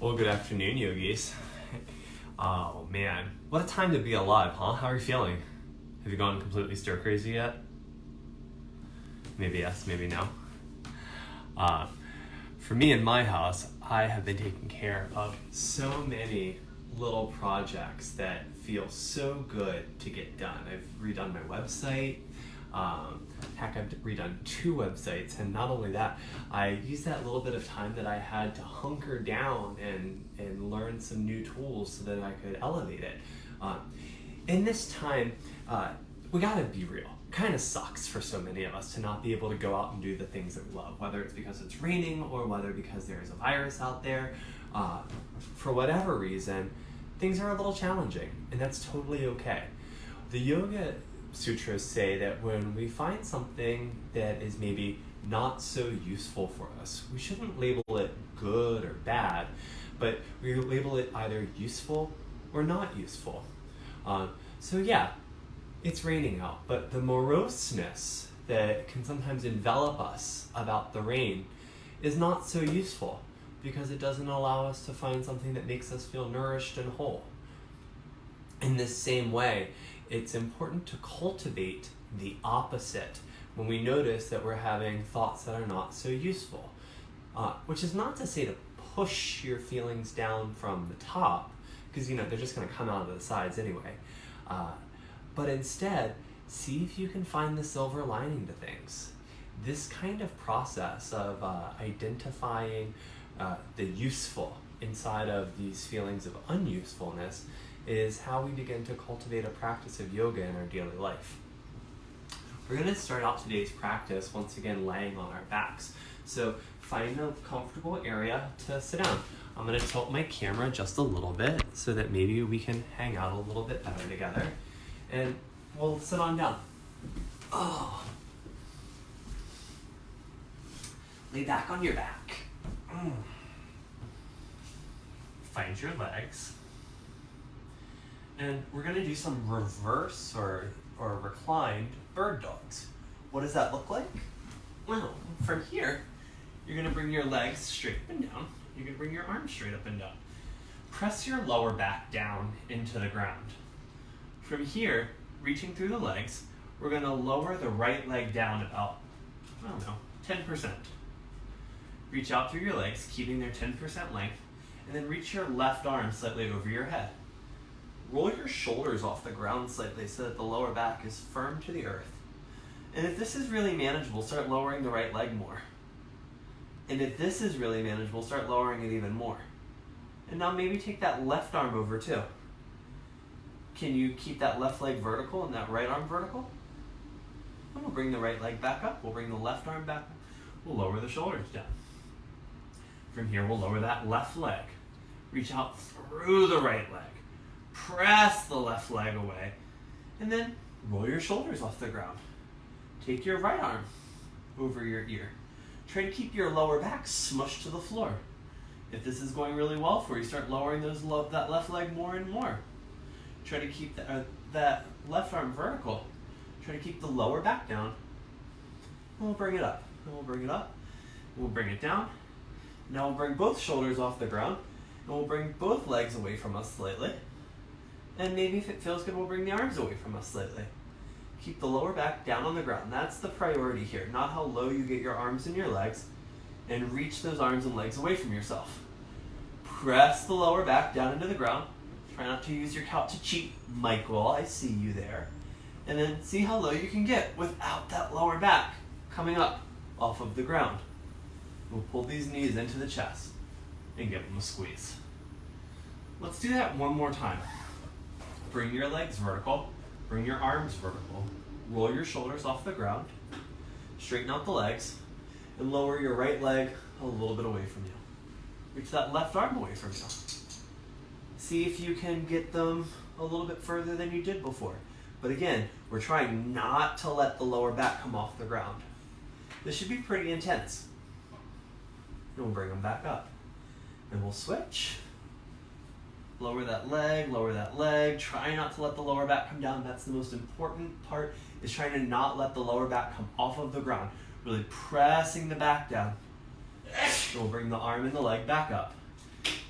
Well, good afternoon, yogis. Oh man, what a time to be alive, huh? How are you feeling? Have you gone completely stir crazy yet? Maybe yes, maybe no. For me in my house, I have been taking care of so many little projects that feel so good to get done. I've redone my website. Heck, I've redone 2 websites, and not only that, I used that little bit of time that I had to hunker down and learn some new tools so that I could elevate it. In this time, we gotta be real. It kind of sucks for so many of us to not be able to go out and do the things that we love, whether it's because it's raining or whether because there's a virus out there. For whatever reason, things are a little challenging, and that's totally okay. The Yoga Sutras say that when we find something that is maybe not so useful for us, we shouldn't label it good or bad, but we label it either useful or not useful. So yeah, it's raining out, but the moroseness that can sometimes envelop us about the rain is not so useful because it doesn't allow us to find something that makes us feel nourished and whole. In this same way, it's important to cultivate the opposite when we notice that we're having thoughts that are not so useful. Which is not to say to push your feelings down from the top, because they're just going to come out of the sides anyway. But instead, see if you can find the silver lining to things. This kind of process of identifying the useful inside of these feelings of unusefulness is how we begin to cultivate a practice of yoga in our daily life. We're going to start out today's practice once again laying on our backs. So find a comfortable area to sit down. I'm going to tilt my camera just a little bit so that maybe we can hang out a little bit better together. And we'll sit on down. Oh. Lay back on your back. Find your legs. And we're going to do some reverse or reclined bird dogs. What does that look like? Well, from here, you're going to bring your legs straight up and down. You're going to bring your arms straight up and down. Press your lower back down into the ground. From here, reaching through the legs, we're going to lower the right leg down about, 10%. Reach out through your legs, keeping their 10% length, and then reach your left arm slightly over your head. Roll your shoulders off the ground slightly so that the lower back is firm to the earth. And if this is really manageable, start lowering the right leg more. And if this is really manageable, start lowering it even more. And now maybe take that left arm over too. Can you keep that left leg vertical and that right arm vertical? And we'll bring the right leg back up. We'll bring the left arm back up. We'll lower the shoulders down. From here, we'll lower that left leg. Reach out through the right leg. Press the left leg away, and then roll your shoulders off the ground. Take your right arm over your ear. Try to keep your lower back smushed to the floor. If this is going really well for you, start lowering that left leg more and more. Try to keep that left arm vertical. Try to keep the lower back down. And we'll bring it up. And we'll bring it up. We'll bring it down. Now we'll bring both shoulders off the ground, and we'll bring both legs away from us slightly. And maybe if it feels good, we'll bring the arms away from us slightly. Keep the lower back down on the ground. That's the priority here, not how low you get your arms and your legs, and reach those arms and legs away from yourself. Press the lower back down into the ground. Try not to use your couch to cheat. Michael, I see you there. And then see how low you can get without that lower back coming up off of the ground. We'll pull these knees into the chest and give them a squeeze. Let's do that one more time. Bring your legs vertical, bring your arms vertical, roll your shoulders off the ground, straighten out the legs, and lower your right leg a little bit away from you. Reach that left arm away from you. See if you can get them a little bit further than you did before. But again, we're trying not to let the lower back come off the ground. This should be pretty intense. And we'll bring them back up. And we'll switch. Lower that leg. Try not to let the lower back come down. That's the most important part, is trying to not let the lower back come off of the ground. Really pressing the back down. We'll bring the arm and the leg back up.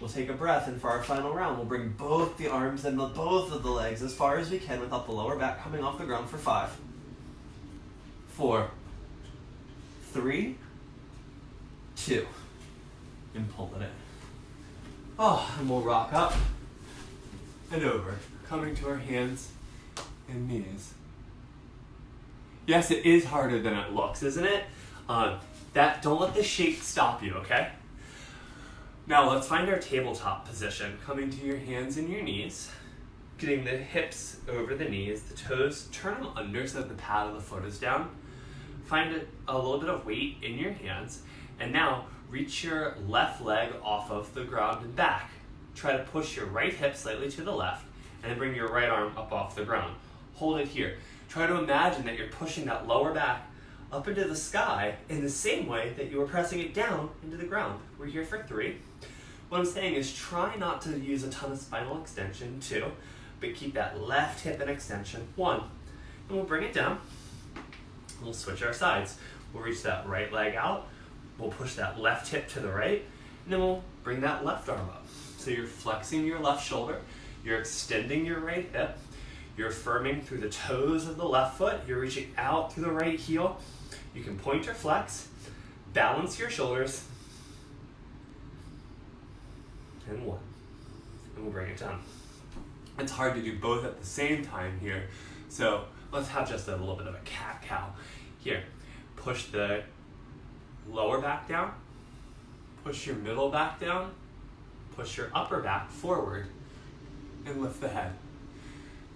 We'll take a breath, and for our final round, we'll bring both the arms and both of the legs as far as we can without the lower back coming off the ground for 5, 4, 3, 2, and pull it in. Oh, and we'll rock up and over, coming to our hands and knees. Yes, it is harder than it looks, isn't it? Don't let the shape stop you, okay? Now let's find our tabletop position, coming to your hands and your knees, getting the hips over the knees, the toes, turn them under so that the pad of the foot is down. Find a little bit of weight in your hands, and now reach your left leg off of the ground and back. Try to push your right hip slightly to the left, and then bring your right arm up off the ground. Hold it here. Try to imagine that you're pushing that lower back up into the sky in the same way that you were pressing it down into the ground. We're here for 3. What I'm saying is try not to use a ton of spinal extension, 2, but keep that left hip in extension, 1. And we'll bring it down. We'll switch our sides. We'll reach that right leg out. We'll push that left hip to the right, and then we'll bring that left arm up. So you're flexing your left shoulder, you're extending your right hip, you're affirming through the toes of the left foot, you're reaching out through the right heel. You can point or flex, balance your shoulders, and 1. And we'll bring it down. It's hard to do both at the same time here, so let's have just a little bit of a cat-cow. Here, push the lower back down, push your middle back down, push your upper back forward, and lift the head.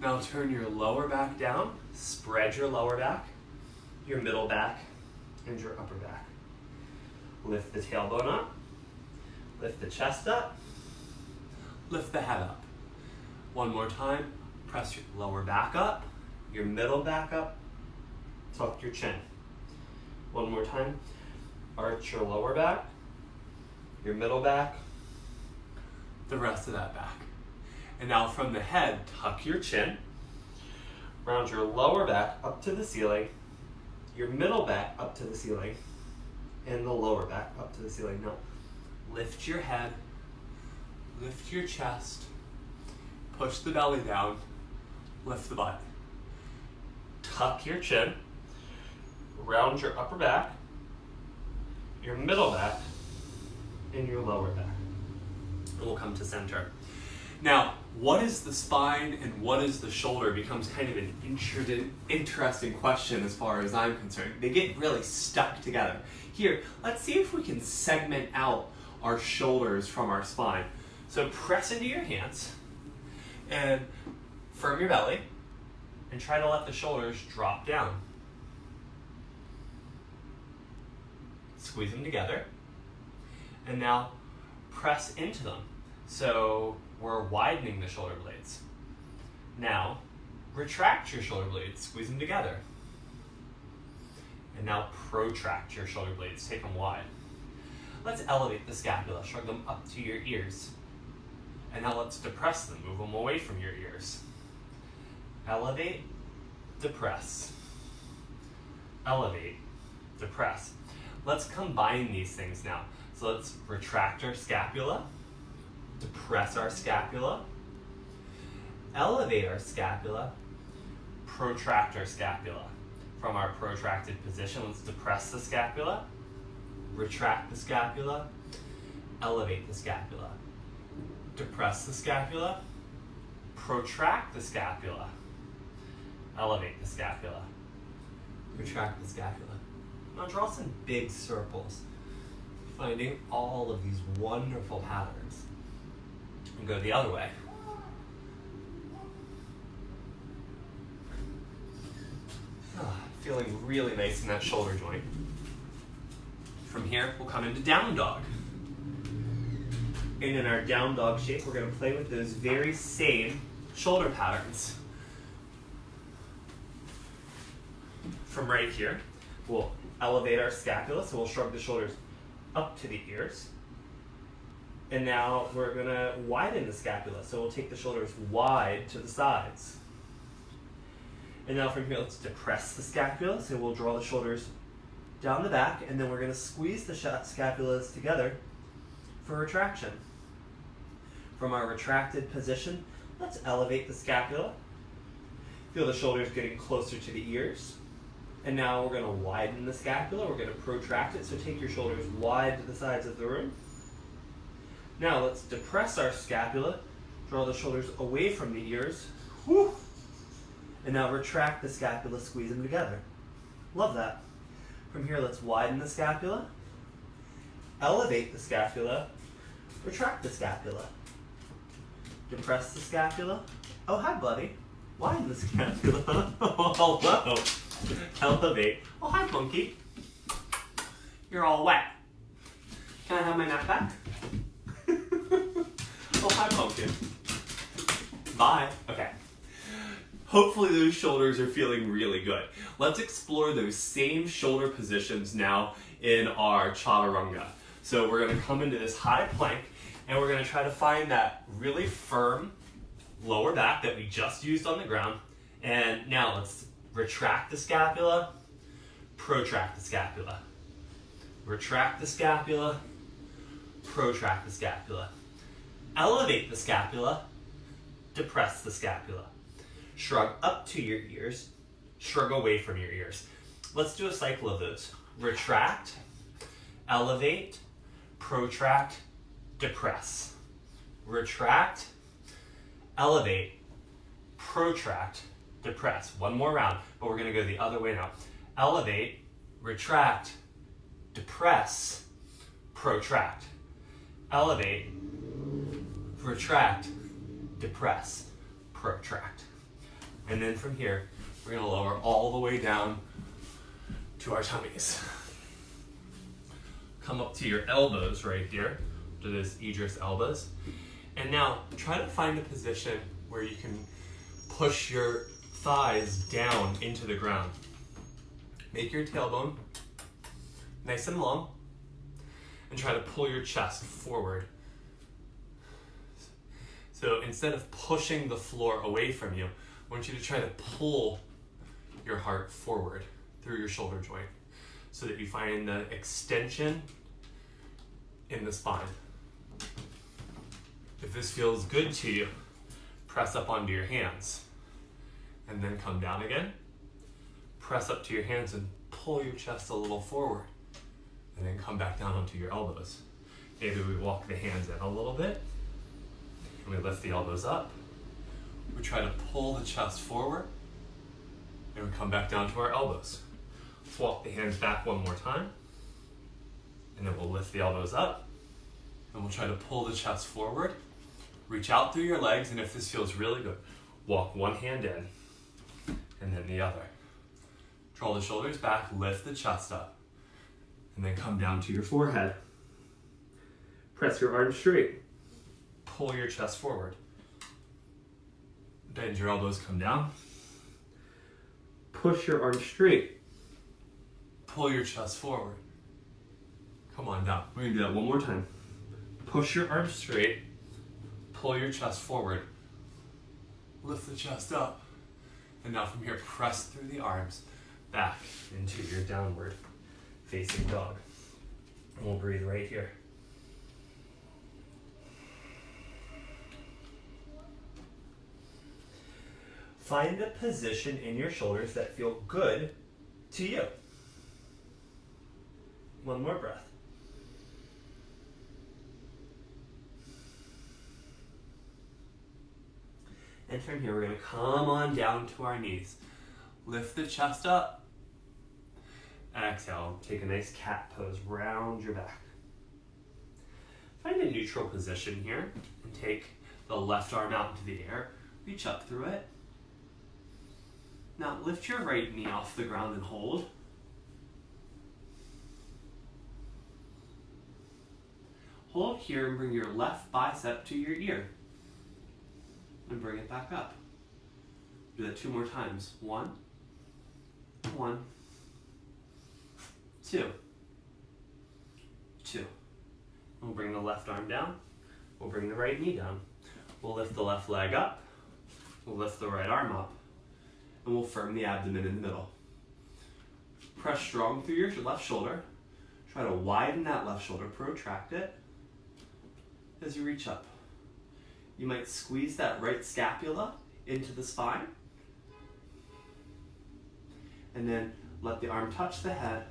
Now turn your lower back down, spread your lower back, your middle back, and your upper back. Lift the tailbone up, lift the chest up, lift the head up. One more time, press your lower back up, your middle back up, tuck your chin. One more time, arch your lower back, your middle back, the rest of that back. And now from the head, tuck your chin, round your lower back up to the ceiling, your middle back up to the ceiling, and the lower back up to the ceiling. Now, lift your head, lift your chest, push the belly down, lift the butt. Tuck your chin, round your upper back, your middle back, and your lower back. And we'll come to center. Now, what is the spine and what is the shoulder becomes kind of an interesting question as far as I'm concerned. They get really stuck together. Here, let's see if we can segment out our shoulders from our spine. So press into your hands and firm your belly and try to let the shoulders drop down. Squeeze them together. And now press into them. So we're widening the shoulder blades. Now, retract your shoulder blades, squeeze them together. And now protract your shoulder blades, take them wide. Let's elevate the scapula, shrug them up to your ears. And now let's depress them, move them away from your ears. Elevate, depress. Elevate, depress. Let's combine these things now. So let's retract our scapula, depress our scapula, elevate our scapula, protract our scapula. From our protracted position, let's depress the scapula, retract the scapula, elevate the scapula. Depress the scapula, protract the scapula, elevate the scapula, retract the scapula. Now draw some big circles, finding all of these wonderful patterns. And go the other way. Feeling really nice in that shoulder joint. From here, we'll come into down dog. And in our down dog shape, we're going to play with those very same shoulder patterns. From right here, we'll elevate our scapula, so we'll shrug the shoulders up to the ears. And now we're going to widen the scapula, so we'll take the shoulders wide to the sides. And now from here, let's depress the scapula, so we'll draw the shoulders down the back, and then we're going to squeeze the scapulas together for retraction. From our retracted position, let's elevate the scapula. Feel the shoulders getting closer to the ears. And now we're going to widen the scapula. We're going to protract it. So take your shoulders wide to the sides of the room. Now let's depress our scapula. Draw the shoulders away from the ears. Whew. And now retract the scapula, squeeze them together. Love that. From here, let's widen the scapula. Elevate the scapula. Retract the scapula. Depress the scapula. Oh, hi, buddy. Widen the scapula. Oh, hello. Elevate. Oh, hi, monkey. You're all wet. Can I have my nap back? Oh, hi, pumpkin. Bye. Okay. Hopefully those shoulders are feeling really good. Let's explore those same shoulder positions now in our chaturanga. So we're going to come into this high plank, and we're going to try to find that really firm lower back that we just used on the ground. And now let's retract the scapula, protract the scapula. Retract the scapula, protract the scapula. Elevate the scapula, depress the scapula. Shrug up to your ears, shrug away from your ears. Let's do a cycle of those. Retract, elevate, protract, depress. Retract, elevate, protract, depress. One more round, but we're going to go the other way now. Elevate, retract, depress, protract. Elevate, retract, depress, protract. And then from here, we're going to lower all the way down to our tummies. Come up to your elbows right here, to this Idris elbows. And now try to find a position where you can push your thighs down into the ground. Make your tailbone nice and long, and try to pull your chest forward. So instead of pushing the floor away from you, I want you to try to pull your heart forward through your shoulder joint so that you find the extension in the spine. If this feels good to you, press up onto your hands and then come down again. Press up to your hands and pull your chest a little forward, and then come back down onto your elbows. Maybe we walk the hands in a little bit, and we lift the elbows up. We try to pull the chest forward, and we come back down to our elbows. Let's walk the hands back one more time, and then we'll lift the elbows up, and we'll try to pull the chest forward. Reach out through your legs, and if this feels really good, walk one hand in, and then the other. Draw the shoulders back, lift the chest up, and then come down to your forehead. Press your arms straight. Pull your chest forward. Bend your elbows, come down. Push your arms straight. Pull your chest forward. Come on down. We're going to do that one more time. Push your arms straight. Pull your chest forward. Lift the chest up. And now from here, press through the arms back into your downward facing dog. And we'll breathe right here. Find a position in your shoulders that feel good to you. One more breath. And from here, we're going to come on down to our knees. Lift the chest up. Exhale. Take a nice cat pose. Round your back. Find a neutral position here. And take the left arm out into the air. Reach up through it. Now lift your right knee off the ground and hold. Hold here and bring your left bicep to your ear. And bring it back up. Do that 2 more times. 1, 1, 2, 2. We'll bring the left arm down. We'll bring the right knee down. We'll lift the left leg up. We'll lift the right arm up. And we'll firm the abdomen in the middle. Press strong through your left shoulder. Try to widen that left shoulder. Protract it as you reach up. You might squeeze that right scapula into the spine. And then let the arm touch the head.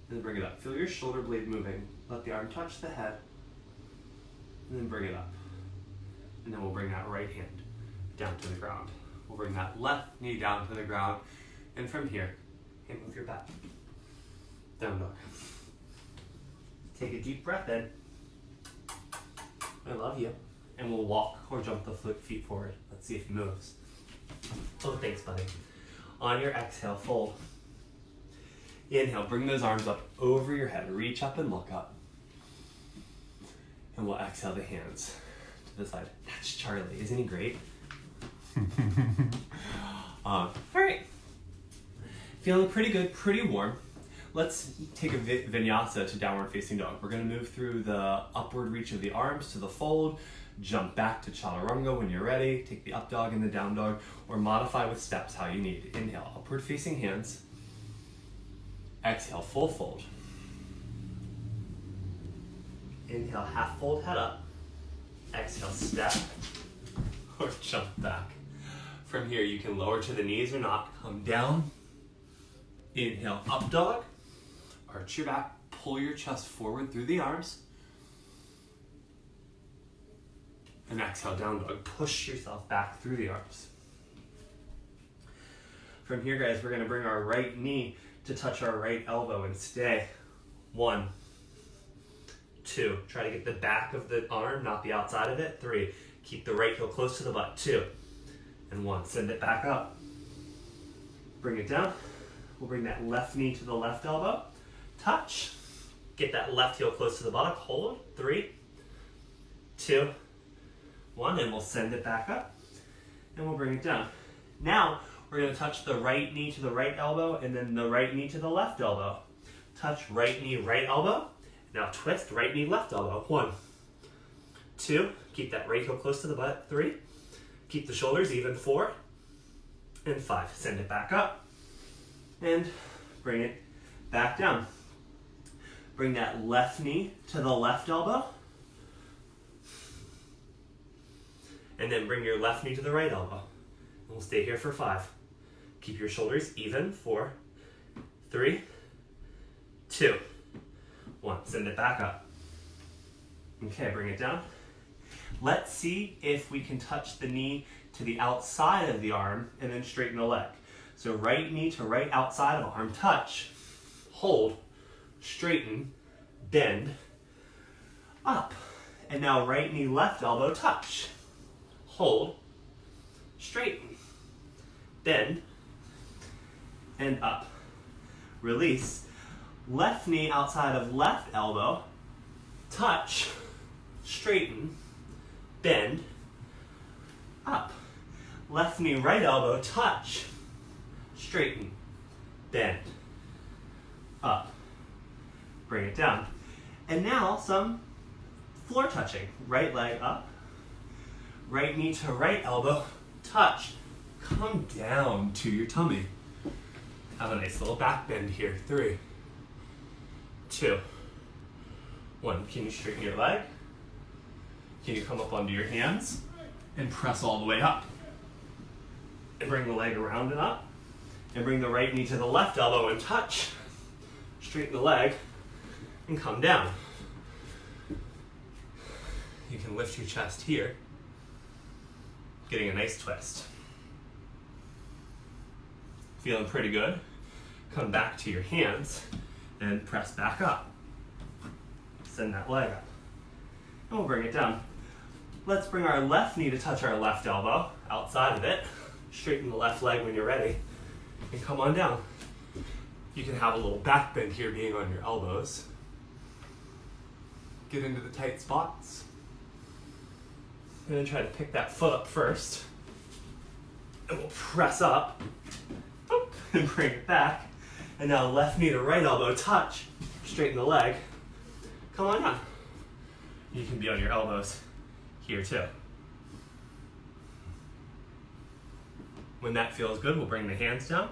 And then bring it up. Feel your shoulder blade moving. Let the arm touch the head. And then bring it up. And then we'll bring that right hand down to the ground. We'll bring that left knee down to the ground. And from here, hand move your back. Down dog. Take a deep breath in. I love you. And we'll walk or jump the feet forward. Let's see if he moves. Oh, thanks, buddy. On your exhale, fold. Inhale, bring those arms up over your head. Reach up and look up. And we'll exhale the hands to the side. That's Charlie. Isn't he great? All right. Feeling pretty good, pretty warm. Let's take a vinyasa to downward facing dog. We're going to move through the upward reach of the arms to the fold. Jump back to chaturanga when you're ready. Take the up dog and the down dog, or modify with steps how you need. Inhale, upward facing hands. Exhale, full fold. Inhale, half fold, head up. Exhale, step or jump back. From here, you can lower to the knees or not. Come down. Inhale, up dog. Arch your back, pull your chest forward through the arms. And exhale, down dog. Push yourself back through the arms. From here, guys, we're going to bring our right knee to touch our right elbow and stay. 1, 2. Try to get the back of the arm, not the outside of it. 3. Keep the right heel close to the butt. 2. And 1. Send it back up. Bring it down. We'll bring that left knee to the left elbow. Touch. Get that left heel close to the buttock. Hold. 3, 2, 1. And we'll send it back up. And we'll bring it down. Now, we're going to touch the right knee to the right elbow and then the right knee to the left elbow. Touch right knee, right elbow. Now twist right knee, left elbow. 1, 2. Keep that right heel close to the butt. 3. Keep the shoulders even. 4 and 5. Send it back up and bring it back down. Bring that left knee to the left elbow. And then bring your left knee to the right elbow. And we'll stay here for 5. Keep your shoulders even. 4, 3, 2, 1. Send it back up. Okay, bring it down. Let's see if we can touch the knee to the outside of the arm and then straighten the leg. So right knee to right outside of arm, touch, hold, straighten, bend, up. And now right knee, left elbow, touch, hold, straighten, bend, and up. Release. Left knee outside of left elbow, touch, straighten, bend, up. Left knee, right elbow, touch, straighten, bend, up. Bring it down. And now some floor touching. Right leg up, right knee to right elbow, touch, come down to your tummy. Have a nice little back bend here. 3, 2, 1. Can you straighten your leg? Can you come up onto your hands and press all the way up? And bring the leg around and up. And bring the right knee to the left elbow and touch. Straighten the leg and come down. You can lift your chest here, getting a nice twist. Feeling pretty good? Come back to your hands and press back up. Send that leg up. And we'll bring it down. Let's bring our left knee to touch our left elbow, outside of it. Straighten the left leg when you're ready. And come on down. You can have a little back bend here being on your elbows. Get into the tight spots. And then try to pick that foot up first. And we'll press up. And bring it back. And now left knee to right elbow, touch. Straighten the leg. Come on down. You can be on your elbows here too. When that feels good, we'll bring the hands down.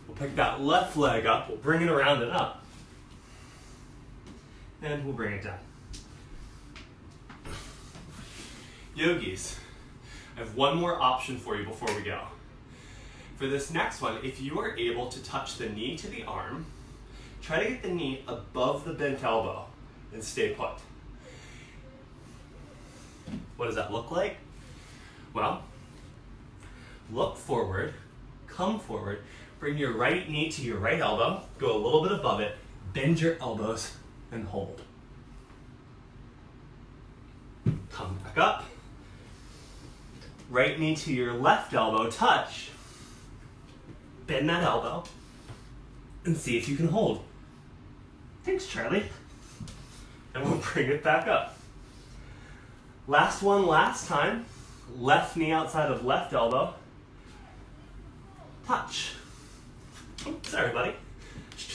We'll pick that left leg up. We'll bring it around and up. And we'll bring it down. Yogis, I have one more option for you before we go. For this next one, if you are able to touch the knee to the arm, try to get the knee above the bent elbow and stay put. What does that look like? Well, look forward, come forward, bring your right knee to your right elbow, go a little bit above it, bend your elbows, and hold. Come back up. Right knee to your left elbow, touch. Bend that elbow, and see if you can hold. Thanks, Charlie. And we'll bring it back up. Last one, last time. Left knee outside of left elbow. Touch. Oh, sorry, buddy.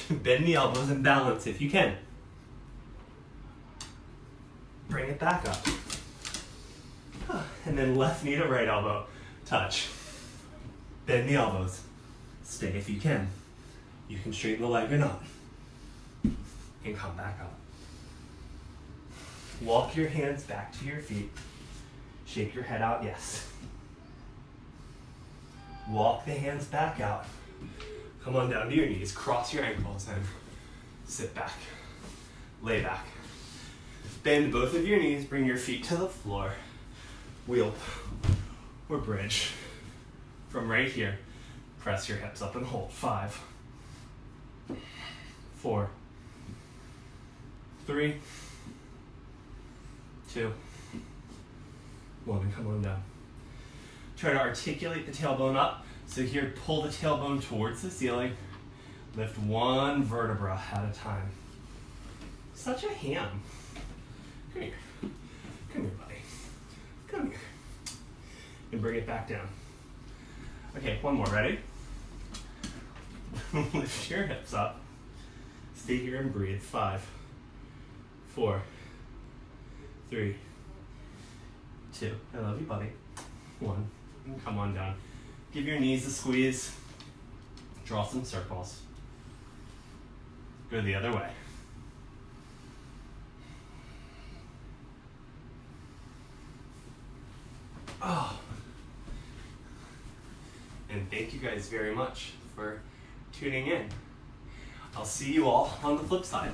Bend the elbows and balance if you can. Bring it back up. And then left knee to right elbow. Touch. Bend the elbows. Stay if you can. You can straighten the leg or not. And come back up. Walk your hands back to your feet. Shake your head out, yes. Walk the hands back out. Come on down to your knees. Cross your ankles and sit back. Lay back. Bend both of your knees. Bring your feet to the floor. Wheel or bridge. From right here, press your hips up and hold. 5, 4, 3, 2, 1, and come on down. Try to articulate the tailbone up. So here, pull the tailbone towards the ceiling. Lift one vertebra at a time. Such a ham. Come here. Come here, buddy. Come here. And bring it back down. Okay, one more. Ready? Lift your hips up. Stay here and breathe. 5, 4, 3, 2. I love you, buddy. 1. And come on down. Give your knees a squeeze. Draw some circles. Go the other way. Oh. And thank you guys very much for tuning in. I'll see you all on the flip side.